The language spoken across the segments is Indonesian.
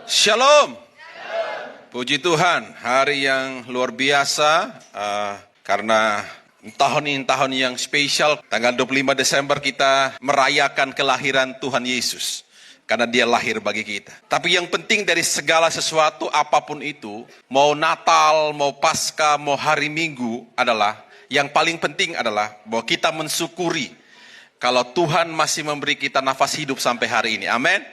Shalom. Puji Tuhan, hari yang luar biasa karena tahun yang spesial. Tanggal 25 Desember kita merayakan kelahiran Tuhan Yesus. Karena dia lahir bagi kita. Tapi yang penting dari segala sesuatu apapun itu, mau Natal, mau Paskah, mau hari Minggu adalah, yang paling penting adalah bahwa kita mensyukuri kalau Tuhan masih memberi kita nafas hidup sampai hari ini. Amin.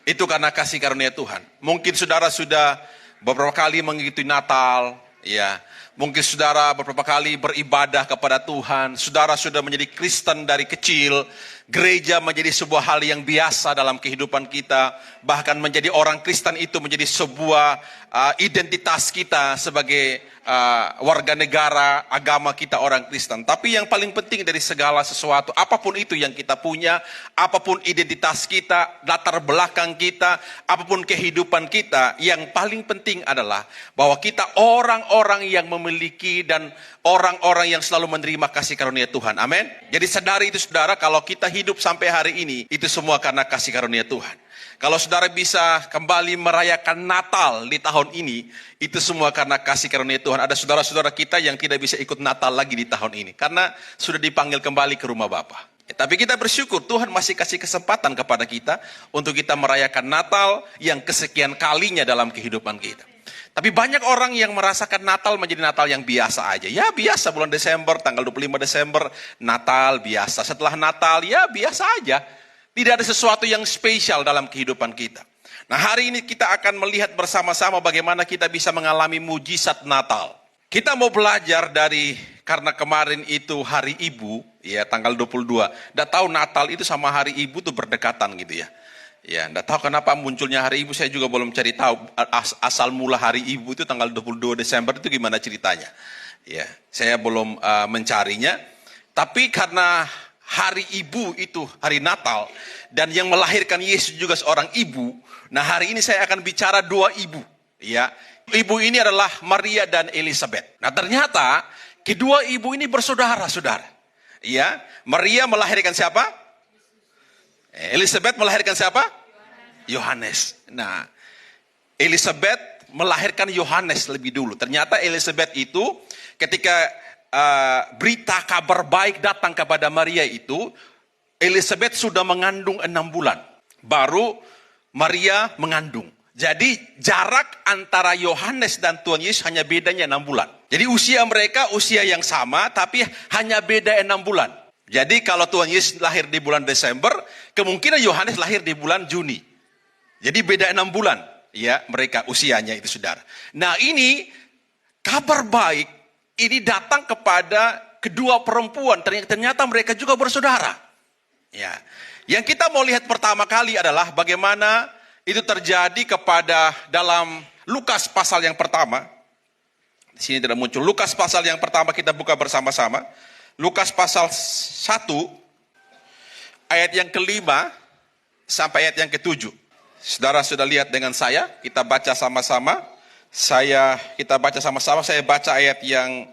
Itu karena kasih karunia Tuhan. Mungkin saudara sudah beberapa kali mengikuti Natal, ya. Mungkin saudara beberapa kali beribadah kepada Tuhan. Saudara sudah menjadi Kristen dari kecil. Gereja menjadi sebuah hal yang biasa dalam kehidupan kita. Bahkan menjadi orang Kristen itu menjadi sebuah identitas kita sebagai warga negara, agama kita orang Kristen. Tapi yang paling penting dari segala sesuatu, apapun itu yang kita punya, apapun identitas kita, latar belakang kita, apapun kehidupan kita, yang paling penting adalah bahwa kita orang-orang yang memiliki dan orang-orang yang selalu menerima kasih karunia Tuhan. Amin. Jadi sadari itu saudara, kalau kita hidup sampai hari ini, itu semua karena kasih karunia Tuhan. Kalau saudara bisa kembali merayakan Natal di tahun ini, itu semua karena kasih karunia Tuhan. Ada saudara-saudara kita yang tidak bisa ikut Natal lagi di tahun ini, karena sudah dipanggil kembali ke rumah Bapa. Tapi kita bersyukur Tuhan masih kasih kesempatan kepada kita untuk kita merayakan Natal yang kesekian kalinya dalam kehidupan kita. Tapi banyak orang yang merasakan Natal menjadi Natal yang biasa aja. Ya biasa bulan Desember, tanggal 25 Desember, Natal biasa. Setelah Natal, ya biasa aja. Tidak ada sesuatu yang spesial dalam kehidupan kita. Nah, hari ini kita akan melihat bersama-sama bagaimana kita bisa mengalami mujizat Natal. Kita mau belajar karena kemarin itu hari Ibu, ya tanggal 22. Nggak tahu Natal itu sama hari Ibu tuh berdekatan gitu ya. Ya, nggak tahu kenapa munculnya hari Ibu, saya juga belum cari tahu asal mula hari Ibu itu tanggal 22 Desember itu gimana ceritanya. Ya, saya belum mencarinya. Tapi karena hari Ibu itu hari Natal dan yang melahirkan Yesus juga seorang ibu. Nah, hari ini saya akan bicara dua ibu, ya. Ibu ini adalah Maria dan Elizabeth. Nah, ternyata kedua ibu ini bersaudara-saudara. Ya, Maria melahirkan siapa? Elizabeth melahirkan siapa? Yohanes. Nah, Elizabeth melahirkan Yohanes lebih dulu. Ternyata Elizabeth itu ketika berita kabar baik datang kepada Maria itu, Elizabeth sudah mengandung 6 bulan. Baru Maria mengandung. Jadi jarak antara Yohanes dan Tuhan Yesus hanya bedanya 6 bulan. Jadi usia mereka usia yang sama, tapi hanya beda 6 bulan. Jadi kalau Tuhan Yesus lahir di bulan Desember, kemungkinan Yohanes lahir di bulan Juni. Jadi beda 6 bulan, ya mereka usianya itu saudara. Nah, ini kabar baik ini datang kepada kedua perempuan. Ternyata mereka juga bersaudara. Ya, yang kita mau lihat pertama kali adalah bagaimana itu terjadi kepada dalam Lukas pasal yang pertama. Di sini tidak muncul. Lukas pasal yang pertama kita buka bersama-sama. Lukas pasal 1 ayat yang kelima sampai ayat yang ketujuh. Saudara sudah lihat dengan saya, kita baca sama-sama. Kita baca sama-sama. Saya baca ayat yang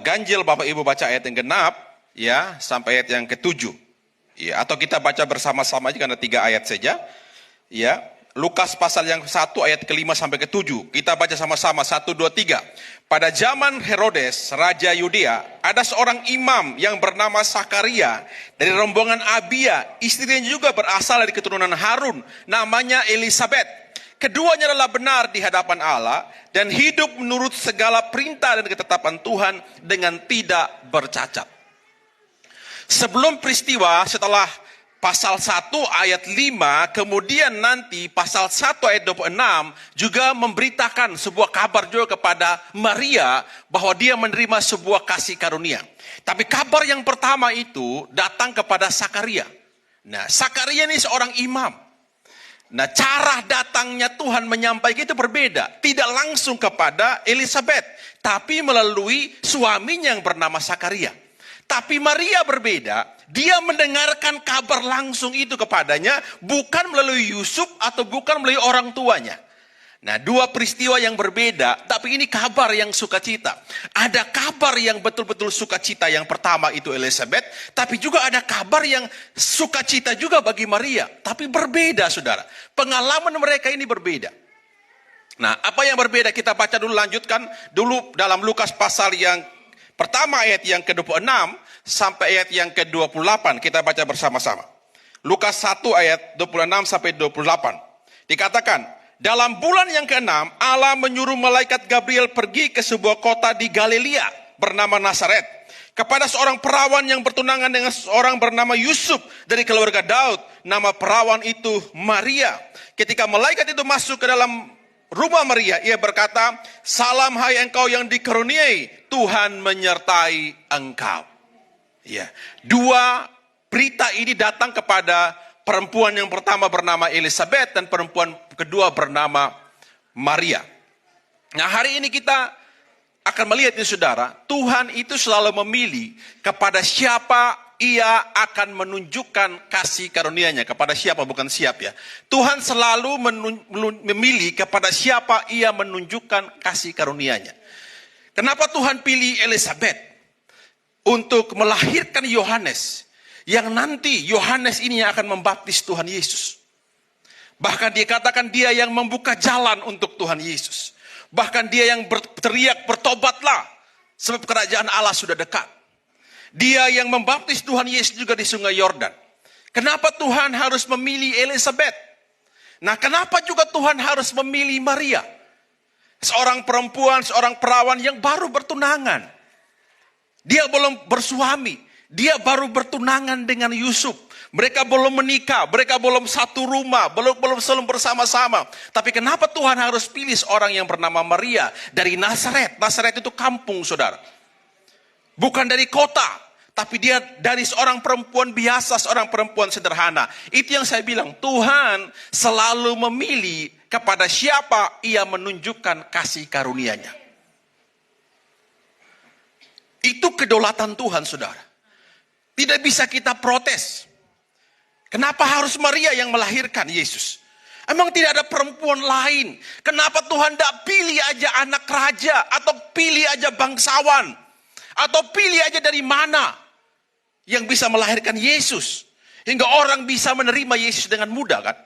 ganjil, Bapak Ibu baca ayat yang genap, ya sampai ayat yang ketujuh. Ya, atau kita baca bersama-sama aja karena 3 ayat saja. Ya, Lukas pasal yang 1 ayat kelima sampai ke-7. Kita baca sama-sama 1, 2, 3. Pada zaman Herodes, Raja Yudea, ada seorang imam yang bernama Sakaria dari rombongan Abia. Istrinya juga berasal dari keturunan Harun, namanya Elizabeth. Keduanya adalah benar di hadapan Allah dan hidup menurut segala perintah dan ketetapan Tuhan dengan tidak bercacat. Sebelum peristiwa setelah pasal 1 ayat 5, kemudian nanti pasal 1 ayat 26 juga memberitakan sebuah kabar juga kepada Maria bahwa dia menerima sebuah kasih karunia. Tapi kabar yang pertama itu datang kepada Sakaria. Nah, Sakaria ini seorang imam. Nah, cara datangnya Tuhan menyampaikan itu berbeda. Tidak langsung kepada Elizabeth, tapi melalui suaminya yang bernama Sakaria. Tapi Maria berbeda. Dia mendengarkan kabar langsung itu kepadanya, bukan melalui Yusuf atau bukan melalui orang tuanya. Nah, dua peristiwa yang berbeda, tapi ini kabar yang sukacita. Ada kabar yang betul-betul sukacita. Yang pertama itu Elizabeth, tapi juga ada kabar yang sukacita juga bagi Maria. Tapi berbeda, saudara. Pengalaman mereka ini berbeda. Nah, apa yang berbeda? Kita baca dulu, lanjutkan dulu dalam Lukas pasal yang pertama ayat yang ke-26 sampai ayat yang ke-28. Kita baca bersama-sama. Lukas 1 ayat 26 sampai 28. Dikatakan, dalam bulan yang ke-6, Allah menyuruh malaikat Gabriel pergi ke sebuah kota di Galilea bernama Nazaret, kepada seorang perawan yang bertunangan dengan seorang bernama Yusuf dari keluarga Daud. Nama perawan itu Maria. Ketika malaikat itu masuk ke dalam rumah Maria, ia berkata, "Salam hai engkau yang dikaruniai, Tuhan menyertai engkau." Ya, dua berita ini datang kepada perempuan yang pertama bernama Elizabeth dan perempuan kedua bernama Maria. Nah, hari ini kita akan melihat ini, saudara, Tuhan itu selalu memilih kepada siapa ia akan menunjukkan kasih karunia-Nya. Kepada siapa, bukan siap ya. Tuhan selalu memilih kepada siapa ia menunjukkan kasih karunia-Nya. Kenapa Tuhan pilih Elizabeth untuk melahirkan Yohanes? Yang nanti Yohanes ini yang akan membaptis Tuhan Yesus. Bahkan dikatakan dia yang membuka jalan untuk Tuhan Yesus. Bahkan dia yang berteriak, "Bertobatlah, sebab kerajaan Allah sudah dekat." Dia yang membaptis Tuhan Yesus juga di sungai Yordan. Kenapa Tuhan harus memilih Elizabeth? Nah, kenapa juga Tuhan harus memilih Maria? Seorang perempuan, seorang perawan yang baru bertunangan. Dia belum bersuami. Dia baru bertunangan dengan Yusuf. Mereka belum menikah, mereka belum satu rumah, belum selalu bersama-sama. Tapi kenapa Tuhan harus pilih seorang yang bernama Maria dari Nazaret? Nazaret itu kampung, saudara. Bukan dari kota, tapi dia dari seorang perempuan biasa, seorang perempuan sederhana. Itu yang saya bilang, Tuhan selalu memilih kepada siapa ia menunjukkan kasih karunia-Nya. Itu kedaulatan Tuhan, saudara. Tidak bisa kita protes. Kenapa harus Maria yang melahirkan Yesus? Emang tidak ada perempuan lain? Kenapa Tuhan tidak pilih aja anak raja? Atau pilih aja bangsawan? Atau pilih aja dari mana yang bisa melahirkan Yesus? Hingga orang bisa menerima Yesus dengan mudah, kan?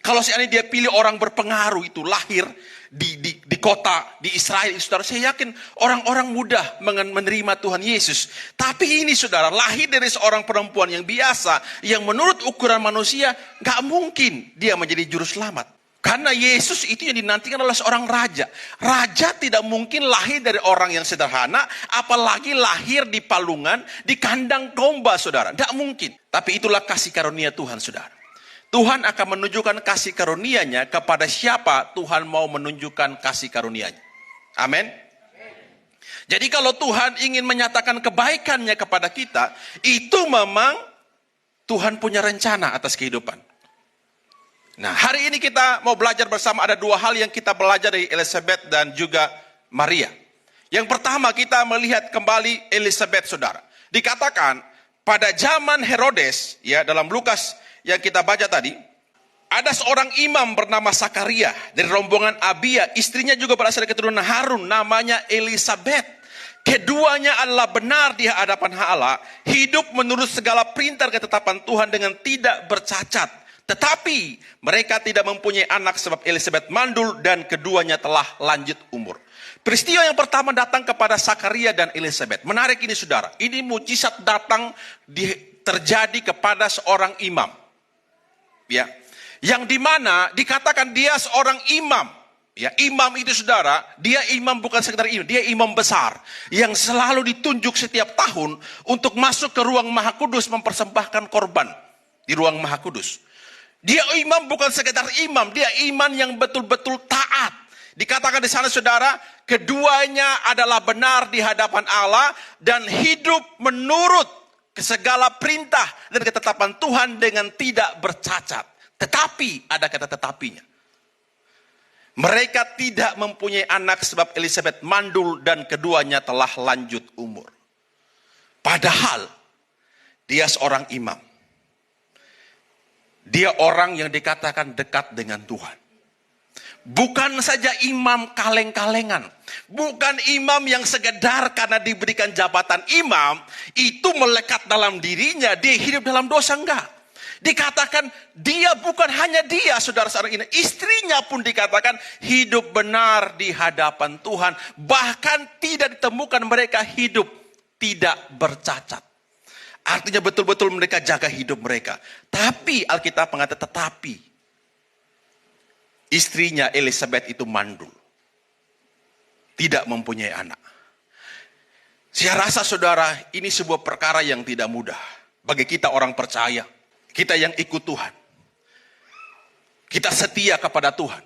Kalau seandainya dia pilih orang berpengaruh itu lahir di kota di Israel, saudara, saya yakin orang-orang mudah menerima Tuhan Yesus. Tapi ini, saudara, lahir dari seorang perempuan yang biasa, yang menurut ukuran manusia gak mungkin dia menjadi juru selamat. Karena Yesus itu yang dinantikan adalah seorang raja. Raja tidak mungkin lahir dari orang yang sederhana, apalagi lahir di palungan, di kandang domba, saudara. Gak mungkin. Tapi itulah kasih karunia Tuhan, saudara. Tuhan akan menunjukkan kasih karunia-Nya kepada siapa Tuhan mau menunjukkan kasih karunia-Nya. Amin. Jadi kalau Tuhan ingin menyatakan kebaikan-Nya kepada kita, itu memang Tuhan punya rencana atas kehidupan. Nah, hari ini kita mau belajar bersama, ada dua hal yang kita belajar dari Elizabeth dan juga Maria. Yang pertama, kita melihat kembali Elizabeth, saudara. Dikatakan pada zaman Herodes, ya, dalam Lukas yang kita baca tadi, ada seorang imam bernama Sakaria dari rombongan Abia, istrinya juga berasal dari keturunan Harun, namanya Elizabeth. Keduanya adalah benar di hadapan Allah, hidup menurut segala perintah ketetapan Tuhan dengan tidak bercacat. Tetapi mereka tidak mempunyai anak sebab Elizabeth mandul dan keduanya telah lanjut umur. Peristiwa yang pertama datang kepada Sakaria dan Elizabeth. Menarik ini, saudara. Ini mujizat datang terjadi kepada seorang imam. Ya, yang dimana dikatakan dia seorang imam. Ya, imam itu, saudara, dia imam bukan sekedar imam, dia imam besar yang selalu ditunjuk setiap tahun untuk masuk ke ruang Maha Kudus mempersembahkan korban di ruang Maha Kudus. Dia imam bukan sekedar imam, dia iman yang betul-betul taat. Dikatakan di sana, saudara, keduanya adalah benar di hadapan Allah dan hidup menurut segala perintah dan ketetapan Tuhan dengan tidak bercacat. Tetapi, ada kata tetapinya. Mereka tidak mempunyai anak sebab Elizabeth mandul dan keduanya telah lanjut umur. Padahal, dia seorang imam. Dia orang yang dikatakan dekat dengan Tuhan. Bukan saja imam kaleng-kalengan. Bukan imam yang sekedar karena diberikan jabatan imam, itu melekat dalam dirinya, dia hidup dalam dosa, enggak. Dikatakan dia bukan hanya dia, saudara-saudara ini, istrinya pun dikatakan hidup benar di hadapan Tuhan. Bahkan tidak ditemukan mereka hidup tidak bercacat. Artinya betul-betul mereka jaga hidup mereka. Tapi Alkitab mengatakan tetapi istrinya Elizabeth itu mandul. Tidak mempunyai anak. Saya rasa saudara, ini sebuah perkara yang tidak mudah. Bagi kita orang percaya. Kita yang ikut Tuhan. Kita setia kepada Tuhan.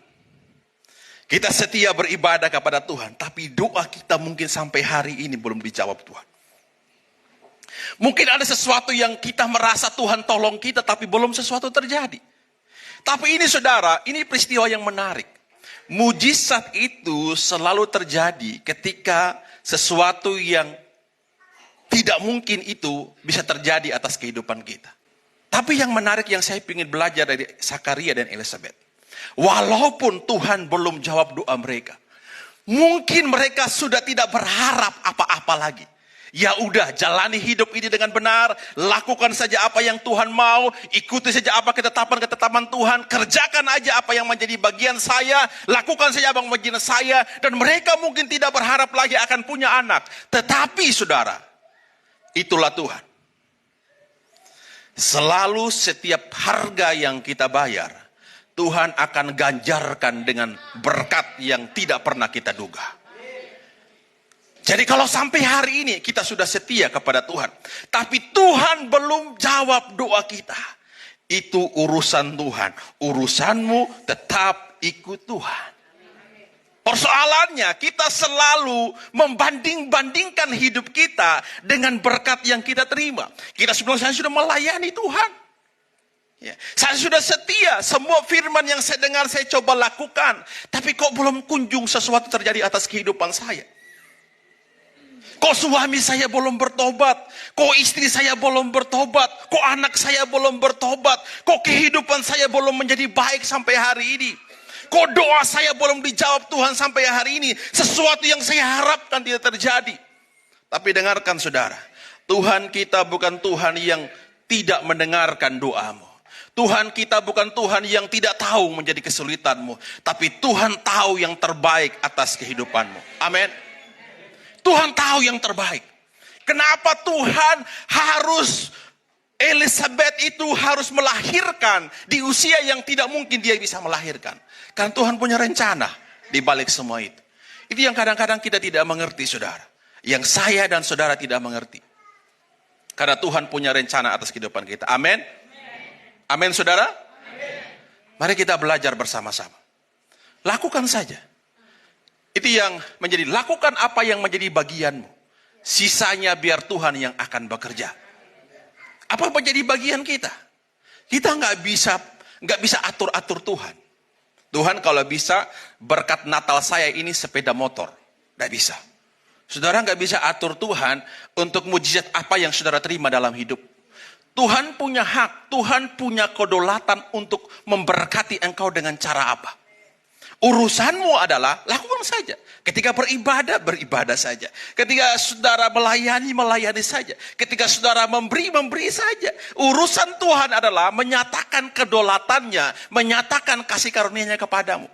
Kita setia beribadah kepada Tuhan. Tapi doa kita mungkin sampai hari ini belum dijawab Tuhan. Mungkin ada sesuatu yang kita merasa Tuhan tolong kita, tapi belum sesuatu terjadi. Tapi ini saudara, ini peristiwa yang menarik. Mujizat itu selalu terjadi ketika sesuatu yang tidak mungkin itu bisa terjadi atas kehidupan kita. Tapi yang menarik yang saya ingin belajar dari Zakaria dan Elizabeth. Walaupun Tuhan belum jawab doa mereka. Mungkin mereka sudah tidak berharap apa-apa lagi. Ya udah, jalani hidup ini dengan benar, lakukan saja apa yang Tuhan mau, ikuti saja apa ketetapan Tuhan, kerjakan aja apa yang menjadi bagian saya, lakukan saja apa yang menjadi saya, dan mereka mungkin tidak berharap lagi akan punya anak. Tetapi saudara, itulah Tuhan. Selalu setiap harga yang kita bayar, Tuhan akan ganjarkan dengan berkat yang tidak pernah kita duga. Jadi kalau sampai hari ini kita sudah setia kepada Tuhan, tapi Tuhan belum jawab doa kita, itu urusan Tuhan. Urusanmu tetap ikut Tuhan. Persoalannya kita selalu membanding-bandingkan hidup kita dengan berkat yang kita terima. Kita sebelumnya saya sudah melayani Tuhan. Ya, saya sudah setia, semua firman yang saya dengar saya coba lakukan, tapi kok belum kunjung sesuatu terjadi atas kehidupan saya. Kok suami saya belum bertobat? Kok istri saya belum bertobat? Kok anak saya belum bertobat? Kok kehidupan saya belum menjadi baik sampai hari ini? Kok doa saya belum dijawab Tuhan sampai hari ini? Sesuatu yang saya harapkan tidak terjadi. Tapi dengarkan saudara, Tuhan kita bukan Tuhan yang tidak mendengarkan doamu. Tuhan kita bukan Tuhan yang tidak tahu menjadi kesulitanmu. Tapi Tuhan tahu yang terbaik atas kehidupanmu. Amin. Tuhan tahu yang terbaik. Kenapa Tuhan harus Elizabeth itu harus melahirkan di usia yang tidak mungkin dia bisa melahirkan? Karena Tuhan punya rencana di balik semua itu. Itu yang kadang-kadang kita tidak mengerti, saudara. Yang saya dan saudara tidak mengerti. Karena Tuhan punya rencana atas kehidupan kita. Amin. Amin, saudara. Amin. Mari kita belajar bersama-sama. Lakukan saja. Itu yang menjadi, lakukan apa yang menjadi bagianmu. Sisanya biar Tuhan yang akan bekerja. Apa menjadi bagian kita? Kita nggak bisa atur-atur Tuhan. Tuhan kalau bisa berkat Natal saya ini sepeda motor. Nggak bisa. Saudara nggak bisa atur Tuhan untuk mujizat apa yang saudara terima dalam hidup. Tuhan punya hak, Tuhan punya kedaulatan untuk memberkati engkau dengan cara apa. Urusanmu adalah lakukan saja. Ketika beribadah, beribadah saja. Ketika saudara melayani, melayani saja. Ketika saudara memberi, memberi saja. Urusan Tuhan adalah menyatakan kedaulatannya, menyatakan kasih karunia-Nya kepadamu.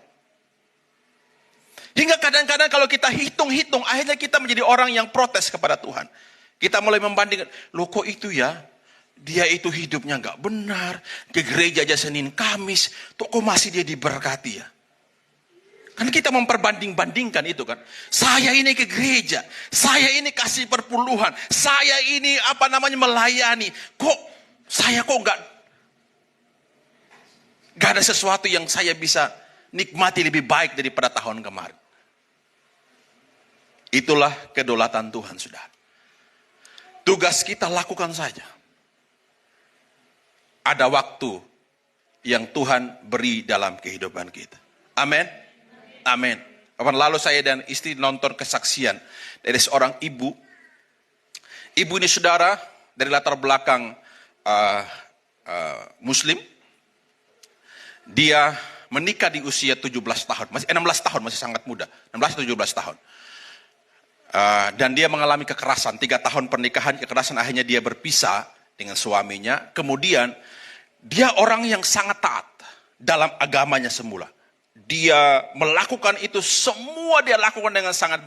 Hingga kadang-kadang kalau kita hitung-hitung, akhirnya kita menjadi orang yang protes kepada Tuhan. Kita mulai membandingkan, loh kok itu ya? Dia itu hidupnya gak benar. Ke gereja aja Senin Kamis, kok masih dia diberkati ya? Kan kita memperbanding-bandingkan itu kan. Saya ini ke gereja, saya ini kasih perpuluhan, saya ini melayani. Saya kok gak ada sesuatu yang saya bisa nikmati lebih baik daripada tahun kemarin. Itulah kedaulatan Tuhan, sudah. Tugas kita lakukan saja. Ada waktu yang Tuhan beri dalam kehidupan kita. Amin. Amin. Kapan lalu saya dan istri nonton kesaksian dari seorang ibu. Ibu ini saudara dari latar belakang Muslim. Dia menikah di usia 17 tahun, masih 16 tahun, masih sangat muda, 16-17 tahun. Dan dia mengalami kekerasan, 3 tahun pernikahan, kekerasan, akhirnya dia berpisah dengan suaminya. Kemudian dia orang yang sangat taat dalam agamanya semula. Dia melakukan itu semua, dia lakukan dengan sangat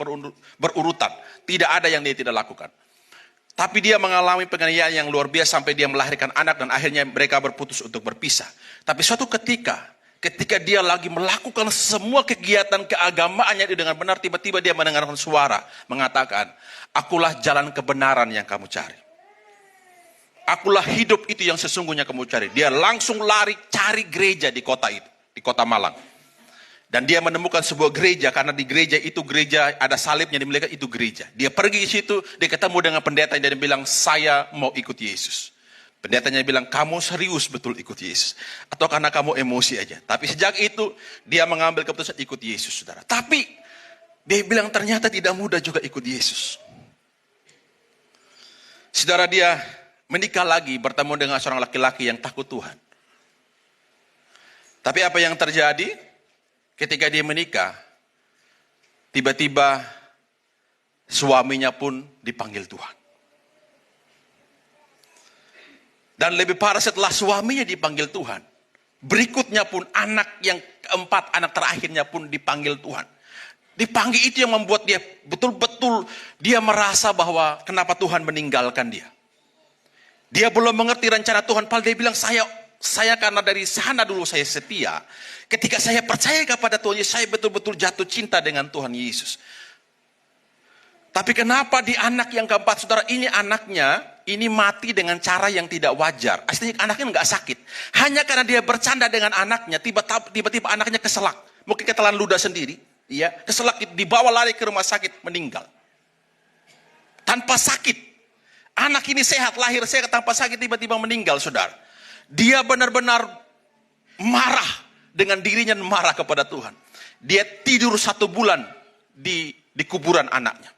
berurutan. Tidak ada yang dia tidak lakukan. Tapi dia mengalami penganiayaan yang luar biasa sampai dia melahirkan anak dan akhirnya mereka berputus untuk berpisah. Tapi suatu ketika dia lagi melakukan semua kegiatan keagamaannya dengan benar, tiba-tiba dia mendengarkan suara mengatakan, "Akulah jalan kebenaran yang kamu cari. Akulah hidup itu yang sesungguhnya kamu cari." Dia langsung lari cari gereja di kota itu, di kota Malang. Dan dia menemukan sebuah gereja, karena di gereja itu gereja ada salibnya, dimiliki itu gereja. Dia pergi ke situ, dia ketemu dengan pendeta dan dia bilang, "Saya mau ikut Yesus." Pendetanya bilang, "Kamu serius betul ikut Yesus? Atau karena kamu emosi aja?" Tapi sejak itu dia mengambil keputusan ikut Yesus, saudara. Tapi dia bilang ternyata tidak mudah juga ikut Yesus. Saudara, dia menikah lagi, bertemu dengan seorang laki-laki yang takut Tuhan. Tapi apa yang terjadi? Ketika dia menikah, tiba-tiba suaminya pun dipanggil Tuhan. Dan lebih parah, setelah suaminya dipanggil Tuhan, berikutnya pun anak yang keempat, anak terakhirnya pun dipanggil Tuhan. Dipanggil itu yang membuat dia betul-betul dia merasa bahwa kenapa Tuhan meninggalkan dia. Dia belum mengerti rencana Tuhan, padahal dia bilang, saya karena dari sana dulu saya setia. Ketika saya percaya kepada Tuhan Yesus, saya betul-betul jatuh cinta dengan Tuhan Yesus. Tapi kenapa di anak yang keempat, saudara, ini anaknya ini mati dengan cara yang tidak wajar. Aslinya anaknya nggak sakit. Hanya karena dia bercanda dengan anaknya, tiba-tiba anaknya keselak. Mungkin ketelan ludah sendiri. Ya, keselak, dibawa lari ke rumah sakit, meninggal. Tanpa sakit. Anak ini sehat, lahir sehat tanpa sakit, tiba-tiba meninggal, saudara. Dia benar-benar marah dengan dirinya, marah kepada Tuhan. Dia tidur 1 bulan di kuburan anaknya.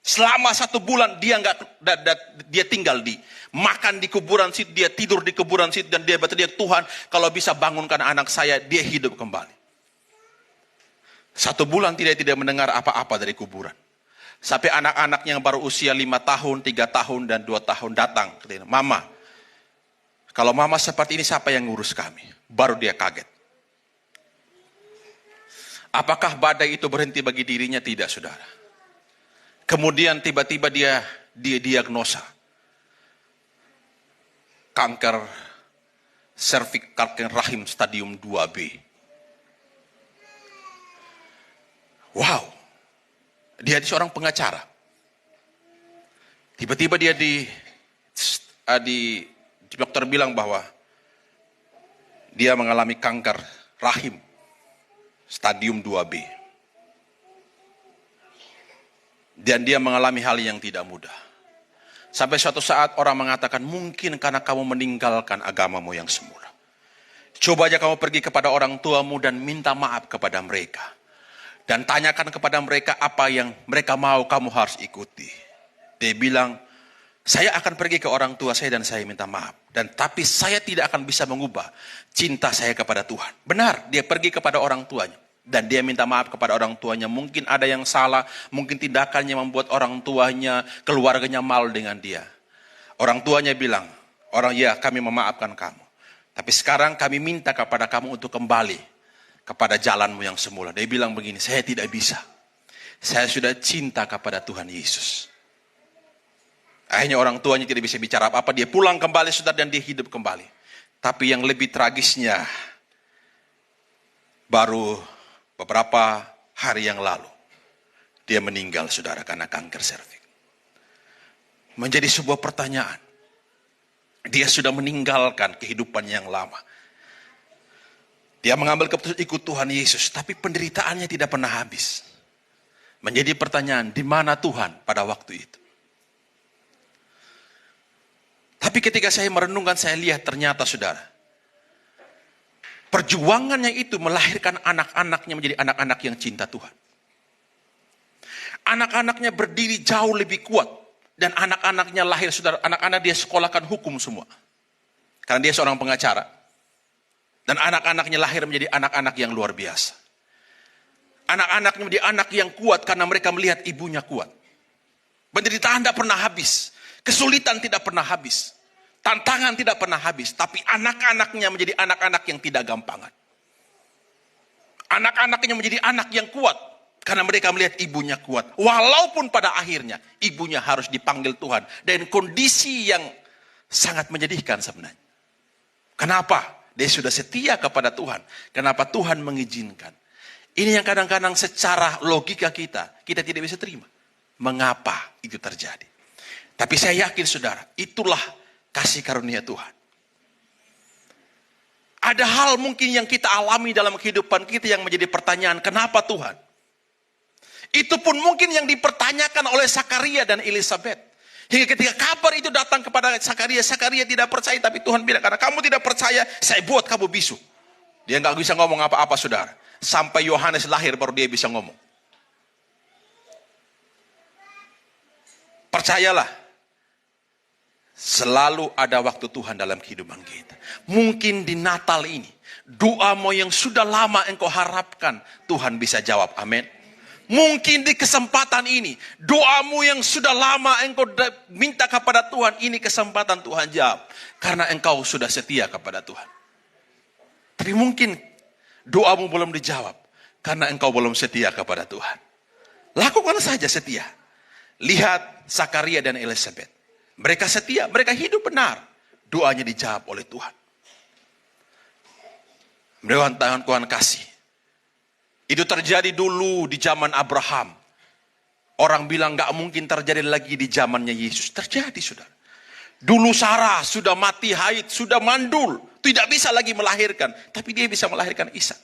Selama 1 bulan dia tinggal di makan di kuburan situ, dia tidur di kuburan situ, dan dia berteriak, "Tuhan, kalau bisa bangunkan anak saya, dia hidup kembali." 1 bulan tidak mendengar apa-apa dari kuburan. Sampai anak-anaknya yang baru usia 5 tahun, 3 tahun, dan 2 tahun datang. "Mama, kalau mama seperti ini, siapa yang ngurus kami?" Baru dia kaget. Apakah badai itu berhenti bagi dirinya? Tidak, saudara. Kemudian tiba-tiba dia diagnosa kanker serviks, kanker rahim stadium 2B. Wow. Dia seorang pengacara. Tiba-tiba dia di dokter bilang bahwa dia mengalami kanker rahim stadium 2B. Dan dia mengalami hal yang tidak mudah. Sampai suatu saat orang mengatakan, "Mungkin karena kamu meninggalkan agamamu yang semula. Coba aja kamu pergi kepada orang tuamu dan minta maaf kepada mereka. Dan tanyakan kepada mereka apa yang mereka mau, kamu harus ikuti." Dia bilang, "Saya akan pergi ke orang tua saya dan saya minta maaf. Tapi saya tidak akan bisa mengubah cinta saya kepada Tuhan." Benar, dia pergi kepada orang tuanya. Dan dia minta maaf kepada orang tuanya. Mungkin ada yang salah, mungkin tindakannya membuat orang tuanya, keluarganya malu dengan dia. Orang tuanya bilang, "Ya, kami memaafkan kamu. Tapi sekarang kami minta kepada kamu untuk kembali kepada jalanmu yang semula." Dia bilang begini, "Saya tidak bisa. Saya sudah cinta kepada Tuhan Yesus." Akhirnya orang tuanya tidak bisa bicara apa-apa. Dia pulang kembali, saudara, dan dia hidup kembali. Tapi yang lebih tragisnya, baru beberapa hari yang lalu, dia meninggal, saudara, karena kanker serviks. Menjadi sebuah pertanyaan. Dia sudah meninggalkan kehidupan yang lama. Dia mengambil keputusan ikut Tuhan Yesus, tapi penderitaannya tidak pernah habis. Menjadi pertanyaan, di mana Tuhan pada waktu itu? Tapi ketika saya merenungkan, saya lihat ternyata, saudara, perjuangannya itu melahirkan anak-anaknya menjadi anak-anak yang cinta Tuhan. Anak-anaknya berdiri jauh lebih kuat. Dan anak-anaknya lahir, saudara, anak-anak dia sekolahkan hukum semua. Karena dia seorang pengacara. Dan anak-anaknya lahir menjadi anak-anak yang luar biasa. Anak-anaknya menjadi anak yang kuat karena mereka melihat ibunya kuat. Penderitaan tidak pernah habis. Kesulitan tidak pernah habis. Tantangan tidak pernah habis. Tapi anak-anaknya menjadi anak-anak yang tidak gampangan. Anak-anaknya menjadi anak yang kuat. Karena mereka melihat ibunya kuat. Walaupun pada akhirnya ibunya harus dipanggil Tuhan. Dan kondisi yang sangat menyedihkan sebenarnya. Kenapa? Dia sudah setia kepada Tuhan. Kenapa Tuhan mengizinkan? Ini yang kadang-kadang secara logika kita tidak bisa terima. Mengapa itu terjadi? Tapi saya yakin saudara, itulah kasih karunia Tuhan. Ada hal mungkin yang kita alami dalam kehidupan kita yang menjadi pertanyaan, kenapa Tuhan? Itu pun mungkin yang dipertanyakan oleh Zakaria dan Elizabeth. Hingga ketika kabar itu datang kepada Zakaria, Zakaria tidak percaya, tapi Tuhan bilang, karena kamu tidak percaya, saya buat kamu bisu. Dia nggak bisa ngomong apa-apa saudara. Sampai Yohanes lahir baru dia bisa ngomong. Percayalah, selalu ada waktu Tuhan dalam kehidupan kita. Mungkin di Natal ini, doamu yang sudah lama engkau harapkan, Tuhan bisa jawab. Amin. Mungkin di kesempatan ini, doamu yang sudah lama engkau minta kepada Tuhan, ini kesempatan Tuhan jawab. Karena engkau sudah setia kepada Tuhan. Tapi mungkin doamu belum dijawab, karena engkau belum setia kepada Tuhan. Lakukan saja setia. Lihat Zakaria dan Elizabeth. Mereka setia, mereka hidup benar. Doanya dijawab oleh Tuhan. Tuhan kasih. Itu terjadi dulu di zaman Abraham. Orang bilang gak mungkin terjadi lagi di zamannya Yesus. Terjadi saudara. Dulu Sarah sudah mati haid, sudah mandul. Tidak bisa lagi melahirkan. Tapi dia bisa melahirkan Ishak.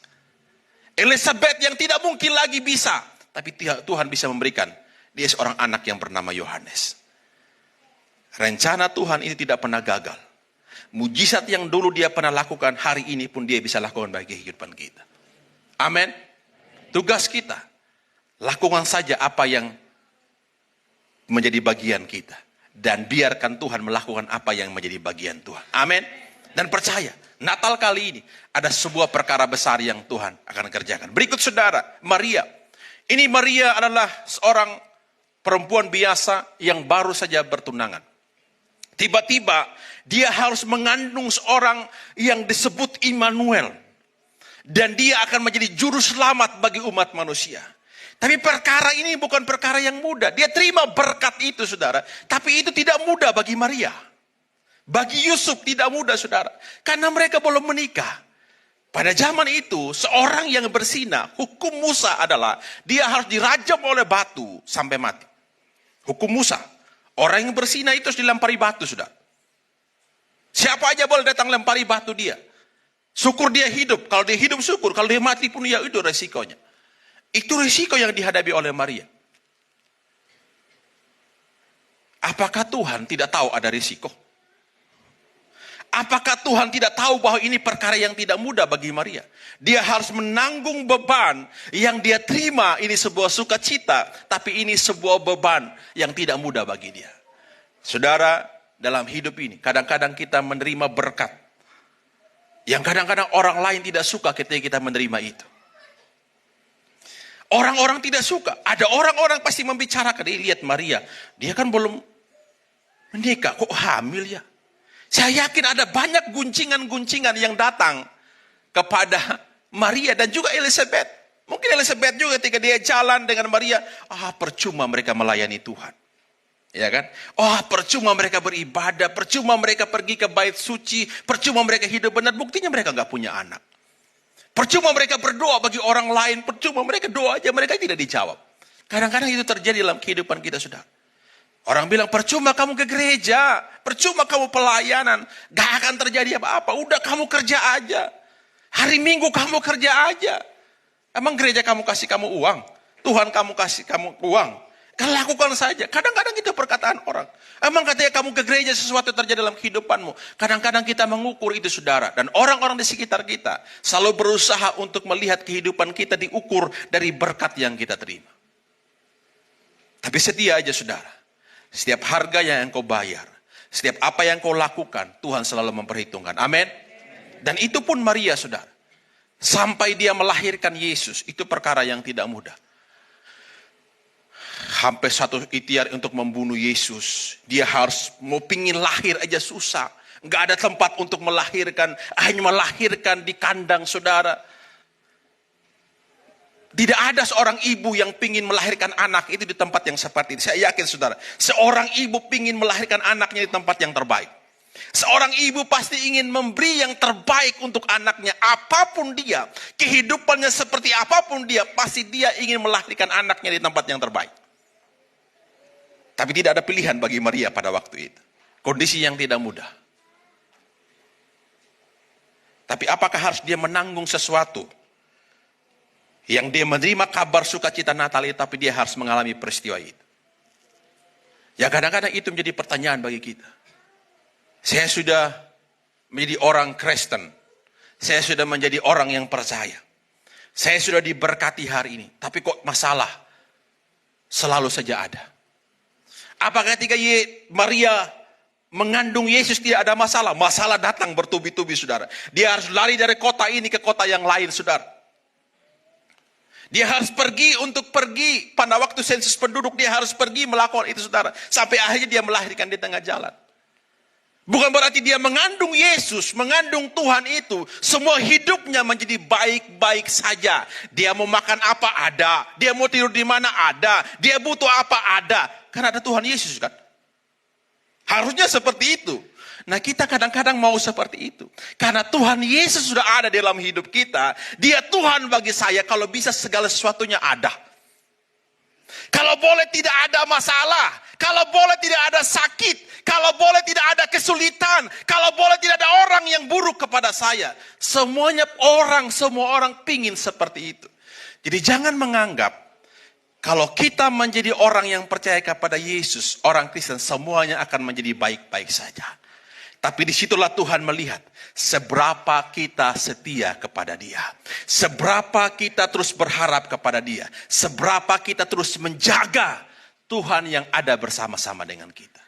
Elizabeth yang tidak mungkin lagi bisa. Tapi Tuhan bisa memberikan. Dia seorang anak yang bernama Yohanes. Rencana Tuhan ini tidak pernah gagal. Mujizat yang dulu dia pernah lakukan, hari ini pun dia bisa lakukan bagi kehidupan kita. Amin. Tugas kita, lakukan saja apa yang menjadi bagian kita. Dan biarkan Tuhan melakukan apa yang menjadi bagian Tuhan. Amin. Dan percaya, Natal kali ini ada sebuah perkara besar yang Tuhan akan kerjakan. Berikut saudara, Maria. Ini Maria adalah seorang perempuan biasa yang baru saja bertunangan. Tiba-tiba dia harus mengandung seorang yang disebut Immanuel. Dan dia akan menjadi juru selamat bagi umat manusia. Tapi perkara ini bukan perkara yang mudah. Dia terima berkat itu saudara. Tapi itu tidak mudah bagi Maria. Bagi Yusuf tidak mudah saudara. Karena mereka belum menikah. Pada zaman itu seorang yang berzina, hukum Musa adalah dia harus dirajam oleh batu sampai mati. Hukum Musa. Orang yang berzina itu harus dilempari batu saudara. Siapa aja boleh datang lempari batu dia. Syukur dia hidup. Kalau dia hidup syukur. Kalau dia mati pun ya itu resikonya. Itu risiko yang dihadapi oleh Maria. Apakah Tuhan tidak tahu ada risiko? Apakah Tuhan tidak tahu bahwa ini perkara yang tidak mudah bagi Maria? Dia harus menanggung beban yang dia terima. Ini sebuah sukacita. Tapi ini sebuah beban yang tidak mudah bagi dia. Saudara, dalam hidup ini kadang-kadang kita menerima berkat. Yang kadang-kadang orang lain tidak suka ketika kita menerima itu. Orang-orang tidak suka. Ada orang-orang pasti membicarakan. Lihat Maria. Dia kan belum menikah. Kok hamil ya? Saya yakin ada banyak guncingan-guncingan yang datang kepada Maria dan juga Elizabeth. Mungkin Elizabeth juga ketika dia jalan dengan Maria. Percuma mereka melayani Tuhan. Ya kan? Percuma mereka beribadah. Percuma mereka pergi ke bait suci. Percuma mereka hidup benar. Buktinya mereka gak punya anak. Percuma mereka berdoa bagi orang lain. Percuma mereka doa aja. Mereka tidak dijawab. Kadang-kadang itu terjadi dalam kehidupan kita saudara. Orang bilang percuma kamu ke gereja. Percuma kamu pelayanan. Gak akan terjadi apa-apa. Udah kamu kerja aja. Hari Minggu kamu kerja aja. Emang gereja kamu kasih kamu uang? Tuhan kamu kasih kamu uang? Kan lakukan saja. Kadang-kadang itu perkataan orang. Emang katanya kamu ke gereja sesuatu terjadi dalam kehidupanmu. Kadang-kadang kita mengukur itu saudara. Dan orang-orang di sekitar kita selalu berusaha untuk melihat kehidupan kita diukur dari berkat yang kita terima. Tapi setia aja saudara. Setiap harga yang engkau bayar. Setiap apa yang kau lakukan. Tuhan selalu memperhitungkan. Amin. Dan itu pun Maria, saudara. Sampai dia melahirkan Yesus, itu perkara yang tidak mudah. Hampir satu ikhtiar untuk membunuh Yesus. Dia harus mau pingin lahir aja susah. Nggak ada tempat untuk melahirkan, hanya melahirkan di kandang, saudara. Tidak ada seorang ibu yang pingin melahirkan anak itu di tempat yang seperti ini. Saya yakin, saudara, seorang ibu pingin melahirkan anaknya di tempat yang terbaik. Seorang ibu pasti ingin memberi yang terbaik untuk anaknya. Apapun dia, kehidupannya seperti apapun dia, pasti dia ingin melahirkan anaknya di tempat yang terbaik. Tapi tidak ada pilihan bagi Maria pada waktu itu. Kondisi yang tidak mudah. Tapi apakah harus dia menanggung sesuatu yang dia menerima kabar sukacita Natal itu, tapi dia harus mengalami peristiwa itu? Ya, kadang-kadang itu menjadi pertanyaan bagi kita. Saya sudah menjadi orang Kristen. Saya sudah menjadi orang yang percaya. Saya sudah diberkati hari ini. Tapi kok masalah selalu saja ada? Apakah ketika Maria mengandung Yesus tidak ada masalah? Masalah datang bertubi-tubi, saudara. Dia harus lari dari kota ini ke kota yang lain, saudara. Dia harus pergi pada waktu sensus penduduk, dia harus pergi melakukan itu, saudara. Sampai akhirnya dia melahirkan di tengah jalan. Bukan berarti dia mengandung Yesus, mengandung Tuhan itu, semua hidupnya menjadi baik-baik saja. Dia mau makan apa? Ada. Dia mau tidur di mana? Ada. Dia butuh apa? Ada. Karena ada Tuhan Yesus, kan? Harusnya seperti itu. Nah, kita kadang-kadang mau seperti itu. Karena Tuhan Yesus sudah ada dalam hidup kita. Dia Tuhan bagi saya, kalau bisa segala sesuatunya ada. Kalau boleh tidak ada masalah. Kalau boleh tidak ada sakit. Kalau boleh tidak ada kesulitan. Kalau boleh tidak ada orang yang buruk kepada saya. Semua orang pingin seperti itu. Jadi jangan menganggap kalau kita menjadi orang yang percaya kepada Yesus, orang Kristen, semuanya akan menjadi baik-baik saja. Tapi disitulah Tuhan melihat seberapa kita setia kepada Dia. Seberapa kita terus berharap kepada Dia. Seberapa kita terus menjaga Tuhan yang ada bersama-sama dengan kita.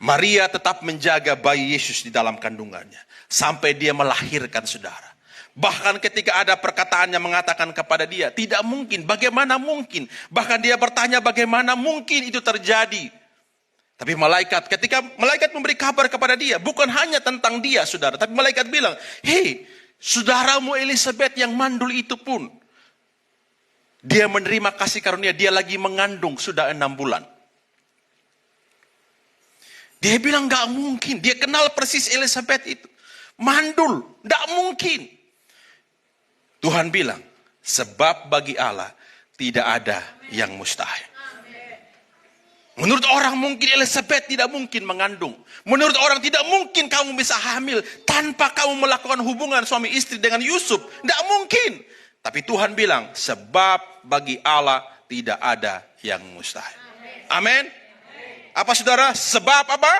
Maria tetap menjaga bayi Yesus di dalam kandungannya. Sampai dia melahirkan, saudara. Bahkan ketika ada perkataan yang mengatakan kepada dia, tidak mungkin, bagaimana mungkin? Bahkan dia bertanya bagaimana mungkin itu terjadi. Tapi ketika malaikat memberi kabar kepada dia, bukan hanya tentang dia, saudara. Tapi malaikat bilang, hei, saudaramu Elizabeth yang mandul itu pun, dia menerima kasih karunia, dia lagi mengandung sudah 6 bulan. Dia bilang gak mungkin, dia kenal persis Elizabeth itu. Mandul, gak mungkin. Tuhan bilang, sebab bagi Allah tidak ada yang mustahil. Menurut orang mungkin Elizabeth tidak mungkin mengandung. Menurut orang tidak mungkin kamu bisa hamil tanpa kamu melakukan hubungan suami istri dengan Yusuf. Tidak mungkin. Tapi Tuhan bilang, sebab bagi Allah tidak ada yang mustahil. Amin. Apa, saudara? Sebab apa?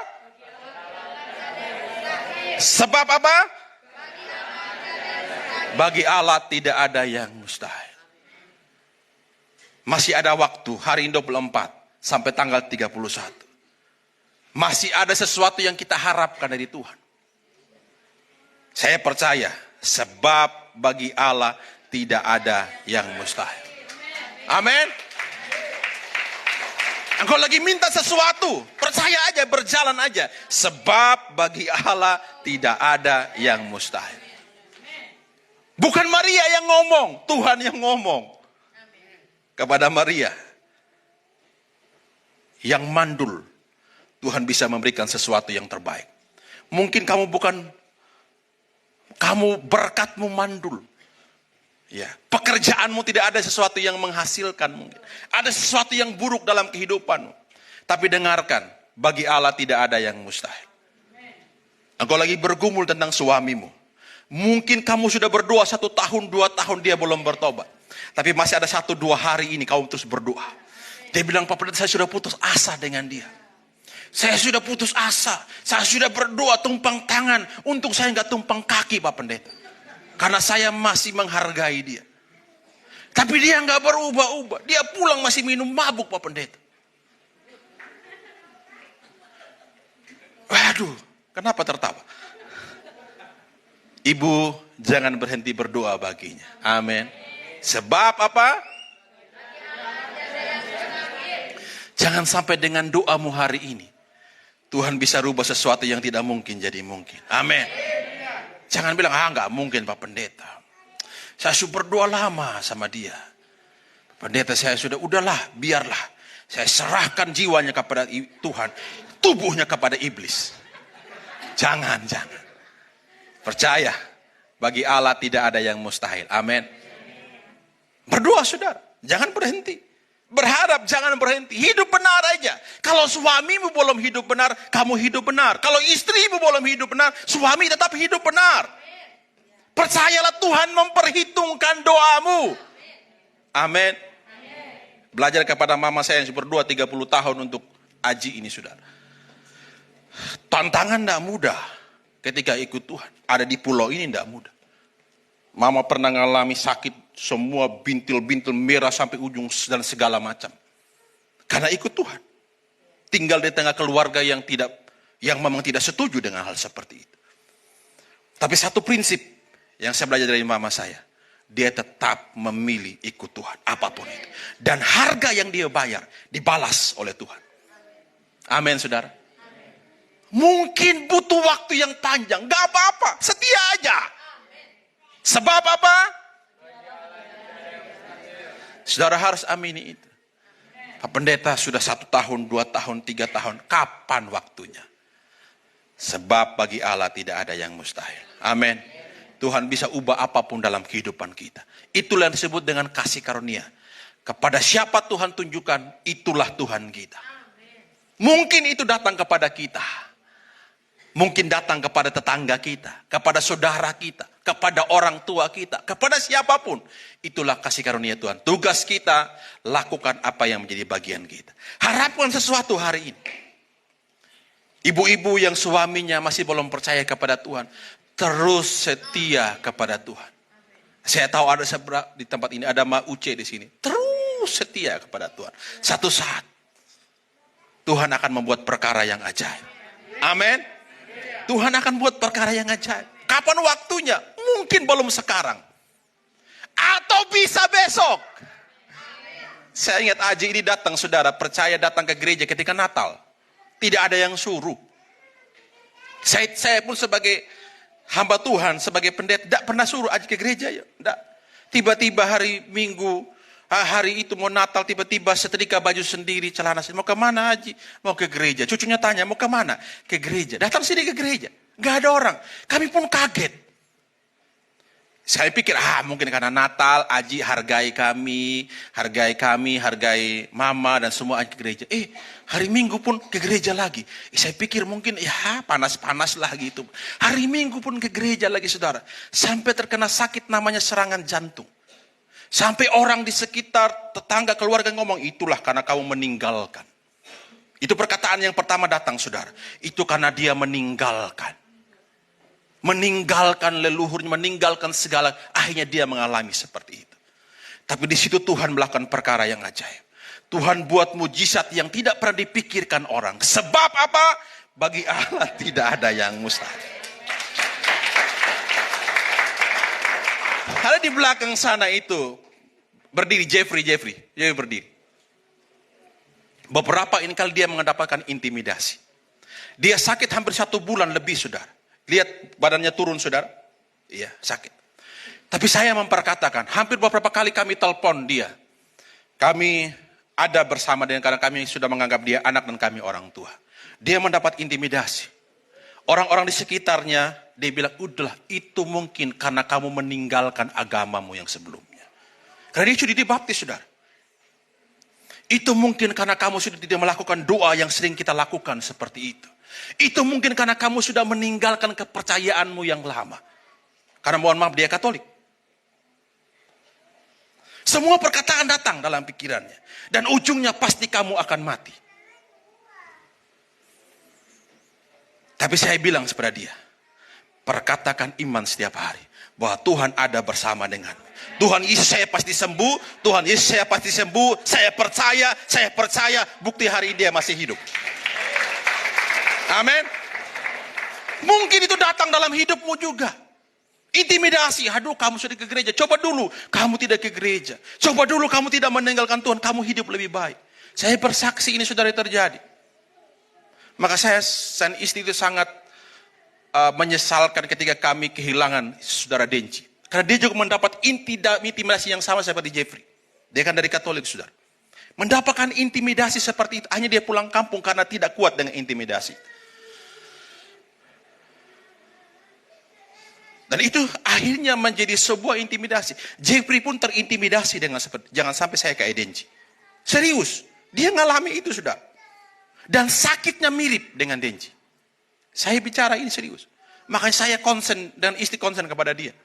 Sebab apa? Bagi Allah tidak ada yang mustahil. Masih ada waktu, hari ini 24 sampai tanggal 31. Masih ada sesuatu yang kita harapkan dari Tuhan. Saya percaya, sebab bagi Allah tidak ada yang mustahil. Amin. Engkau lagi minta sesuatu, percaya aja, berjalan aja. Sebab bagi Allah tidak ada yang mustahil. Bukan Maria yang ngomong, Tuhan yang ngomong kepada Maria. Yang mandul, Tuhan bisa memberikan sesuatu yang terbaik. Mungkin kamu berkatmu mandul. Ya, pekerjaanmu tidak ada sesuatu yang menghasilkan mungkin. Ada sesuatu yang buruk dalam kehidupanmu. Tapi dengarkan, bagi Allah tidak ada yang mustahil. Engkau lagi bergumul tentang suamimu. Mungkin kamu sudah berdoa 1 tahun, 2 tahun dia belum bertobat. Tapi masih ada 1-2 hari ini kamu terus berdoa. Dia bilang, Pak Pendeta, saya sudah putus asa dengan dia. Saya sudah putus asa. Saya sudah berdoa tumpang tangan. Untuk saya nggak tumpang kaki, Pak Pendeta. Karena saya masih menghargai dia. Tapi dia nggak berubah-ubah. Dia pulang masih minum mabuk, Pak Pendeta. Waduh, kenapa tertawa? Ibu jangan berhenti berdoa baginya. Amin. Sebab apa? Jangan sampai dengan doamu hari ini Tuhan bisa rubah sesuatu yang tidak mungkin jadi mungkin. Amin. Jangan bilang, nggak mungkin Pak Pendeta. Saya sudah berdoa lama sama dia. Pendeta saya udahlah, biarlah. Saya serahkan jiwanya kepada Tuhan. Tubuhnya kepada iblis. Jangan. Percaya, bagi Allah tidak ada yang mustahil. Amin. Berdoa saudara, jangan berhenti. Berharap jangan berhenti. Hidup benar aja. Kalau suamimu belum hidup benar, kamu hidup benar. Kalau istrimu belum hidup benar, suami tetap hidup benar. Percayalah Tuhan memperhitungkan doamu. Amin. Belajar kepada mama saya yang berdoa 30 tahun untuk Aji ini saudara. Tantangan tidak mudah ketika ikut Tuhan. Ada di pulau ini tidak mudah. Mama pernah mengalami sakit, semua bintil-bintil merah sampai ujung dan segala macam. Karena ikut Tuhan. Tinggal di tengah keluarga yang memang tidak setuju dengan hal seperti itu. Tapi satu prinsip yang saya belajar dari mama saya. Dia tetap memilih ikut Tuhan, apapun itu. Dan harga yang dia bayar dibalas oleh Tuhan. Amin, saudara. Mungkin butuh waktu yang panjang, gak apa-apa, setia aja. Sebab apa? Saudara harus amini itu. Pak Pendeta sudah 1 tahun, 2 tahun, 3 tahun, kapan waktunya? Sebab bagi Allah tidak ada yang mustahil. Amin. Tuhan bisa ubah apapun dalam kehidupan kita. Itulah yang disebut dengan kasih karunia. Kepada siapa Tuhan tunjukkan, itulah Tuhan kita. Mungkin itu datang kepada kita. Mungkin datang kepada tetangga kita, kepada saudara kita, kepada orang tua kita, kepada siapapun. Itulah kasih karunia Tuhan. Tugas kita, lakukan apa yang menjadi bagian kita. Harapkan sesuatu hari ini. Ibu-ibu yang suaminya masih belum percaya kepada Tuhan, terus setia kepada Tuhan. Saya tahu ada di tempat ini ada Ma Uce di sini. Terus setia kepada Tuhan. Satu saat Tuhan akan membuat perkara yang ajaib. Amin. Tuhan akan buat perkara yang ajaib. Kapan waktunya? Mungkin belum sekarang. Atau bisa besok. Saya ingat Aji ini datang, saudara, percaya datang ke gereja ketika Natal. Tidak ada yang suruh. Saya pun sebagai hamba Tuhan, sebagai pendeta, tidak pernah suruh Aji ke gereja. Ya. Tidak. Tiba-tiba hari Minggu, hari itu mau Natal, tiba-tiba setrika baju sendiri, celana sendiri. Mau kemana Aji? Mau ke gereja. Cucunya tanya, mau kemana? Ke gereja. Datang sini ke gereja. Gak ada orang. Kami pun kaget. Saya pikir, mungkin karena Natal, Aji hargai kami, hargai mama dan semua Aji ke gereja. Hari Minggu pun ke gereja lagi. Saya pikir mungkin, panas-panas lah gitu. Hari Minggu pun ke gereja lagi, saudara. Sampai terkena sakit namanya serangan jantung. Sampai orang di sekitar, tetangga, keluarga ngomong, itulah karena kamu meninggalkan. Itu perkataan yang pertama datang, saudara. Itu karena dia meninggalkan. Meninggalkan leluhurnya, meninggalkan segala, akhirnya dia mengalami seperti itu. Tapi di situ Tuhan melakukan perkara yang ajaib. Tuhan buat mujizat yang tidak pernah dipikirkan orang. Sebab apa? Bagi Allah tidak ada yang mustahil. Ada di belakang sana itu berdiri Jeffrey berdiri. Beberapa ini kali dia mendapatkan intimidasi. Dia sakit hampir 1 bulan lebih, saudara. Lihat badannya turun, saudara. Iya, sakit. Tapi saya memperkatakan, hampir beberapa kali kami telepon dia. Kami ada bersama dengan, karena kami sudah menganggap dia anak dan kami orang tua. Dia mendapat intimidasi. Orang-orang di sekitarnya, dia bilang, udahlah, itu mungkin karena kamu meninggalkan agamamu yang sebelumnya. Karena dia sudah dibaptis, saudara. Itu mungkin karena kamu sudah tidak melakukan doa yang sering kita lakukan seperti itu. Itu mungkin karena kamu sudah meninggalkan kepercayaanmu yang lama. Karena mohon maaf dia Katolik. Semua perkataan datang dalam pikirannya. Dan ujungnya pasti kamu akan mati. Tapi saya bilang kepada dia, perkatakan iman setiap hari. Bahwa Tuhan ada bersama denganmu. Tuhan Yesus saya pasti sembuh. Tuhan Yesus saya pasti sembuh. Saya percaya. Bukti hari ini dia masih hidup. Amin. Mungkin itu datang dalam hidupmu juga. Intimidasi, aduh kamu sudah ke gereja, coba dulu kamu tidak ke gereja. Coba dulu kamu tidak meninggalkan Tuhan, kamu hidup lebih baik. Saya bersaksi ini saudara terjadi. Maka saya dan istri itu sangat menyesalkan ketika kami kehilangan saudara Denci. Karena dia juga mendapat intimidasi yang sama seperti Jeffrey. Dia kan dari Katolik, saudara. Mendapatkan intimidasi seperti itu, hanya dia pulang kampung karena tidak kuat dengan intimidasi. Dan itu akhirnya menjadi sebuah intimidasi. Jeffrey pun terintimidasi dengan seperti, jangan sampai saya kayak Denci. Serius, dia ngalami itu, sudah. Dan sakitnya mirip dengan Denci. Saya bicara ini serius. Makanya saya concern dan istri concern kepada dia.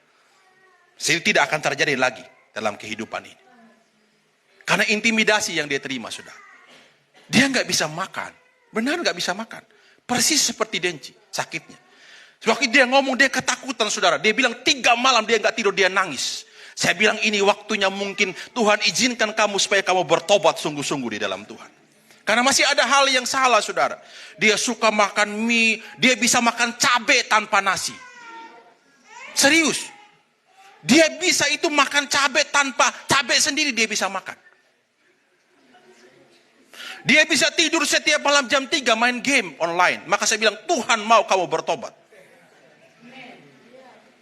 Saya tidak akan terjadi lagi dalam kehidupan ini. Karena intimidasi yang dia terima, sudah. Dia nggak bisa makan. Benar nggak bisa makan. Persis seperti Denci, sakitnya. Waktu dia ngomong, dia ketakutan, saudara. Dia bilang 3 malam dia nggak tidur, dia nangis. Saya bilang ini waktunya mungkin Tuhan izinkan kamu supaya kamu bertobat sungguh-sungguh di dalam Tuhan. Karena masih ada hal yang salah, saudara. Dia suka makan mie, dia bisa makan cabai tanpa nasi. Serius. Dia bisa itu makan cabai tanpa cabai sendiri dia bisa makan. Dia bisa tidur setiap malam jam 3 main game online. Maka saya bilang, Tuhan mau kamu bertobat.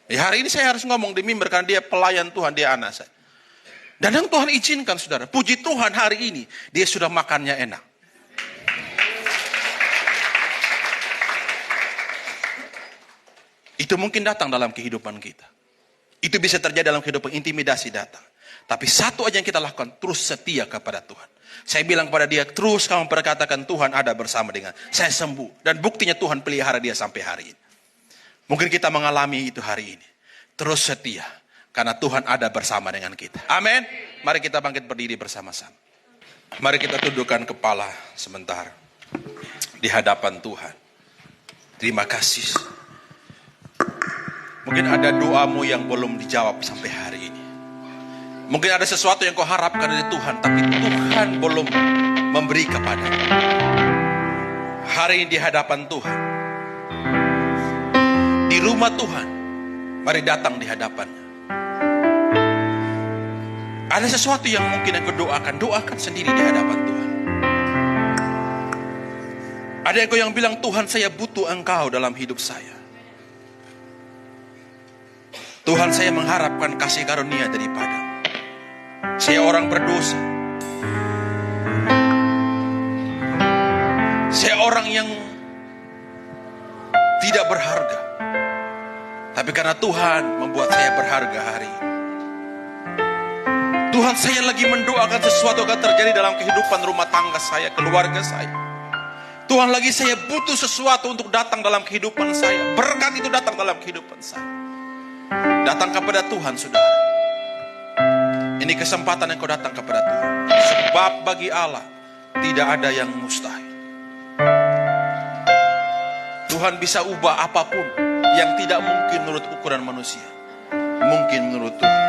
Ya, hari ini saya harus ngomong di mimbar karena dia pelayan Tuhan, dia anak saya. Dan yang Tuhan izinkan, saudara, puji Tuhan hari ini dia sudah makannya enak. Itu mungkin datang dalam kehidupan kita. Itu bisa terjadi dalam kehidupan, intimidasi datang. Tapi satu aja yang kita lakukan, terus setia kepada Tuhan. Saya bilang kepada dia, terus kamu berkatakan Tuhan ada bersama dengan saya, sembuh. Dan buktinya Tuhan pelihara dia sampai hari ini. Mungkin kita mengalami itu hari ini. Terus setia. Karena Tuhan ada bersama dengan kita. Amin. Mari kita bangkit berdiri bersama-sama. Mari kita tundukkan kepala sebentar. Di hadapan Tuhan. Terima kasih. Mungkin ada doamu yang belum dijawab sampai hari ini. Mungkin ada sesuatu yang kau harapkan dari Tuhan. Tapi Tuhan belum memberi kepadamu. Hari ini di hadapan Tuhan. Di rumah Tuhan, mari datang di hadapannya. Ada sesuatu yang mungkin engkau doakan sendiri di hadapan Tuhan. Ada engkau yang bilang, Tuhan saya butuh engkau dalam hidup saya. Tuhan saya mengharapkan kasih karunia daripada. Saya orang berdosa. Saya orang yang tidak berharga. Tapi karena Tuhan membuat saya berharga hari ini. Tuhan, saya lagi mendoakan sesuatu akan terjadi dalam kehidupan rumah tangga saya, keluarga saya. Tuhan, lagi saya butuh sesuatu untuk datang dalam kehidupan saya. Berkat itu datang dalam kehidupan saya. Datang kepada Tuhan, saudara. Ini kesempatan yang kau datang kepada Tuhan. Sebab bagi Allah tidak ada yang mustahil. Tuhan bisa ubah apapun yang tidak mungkin menurut ukuran manusia, mungkin menurut Tuhan.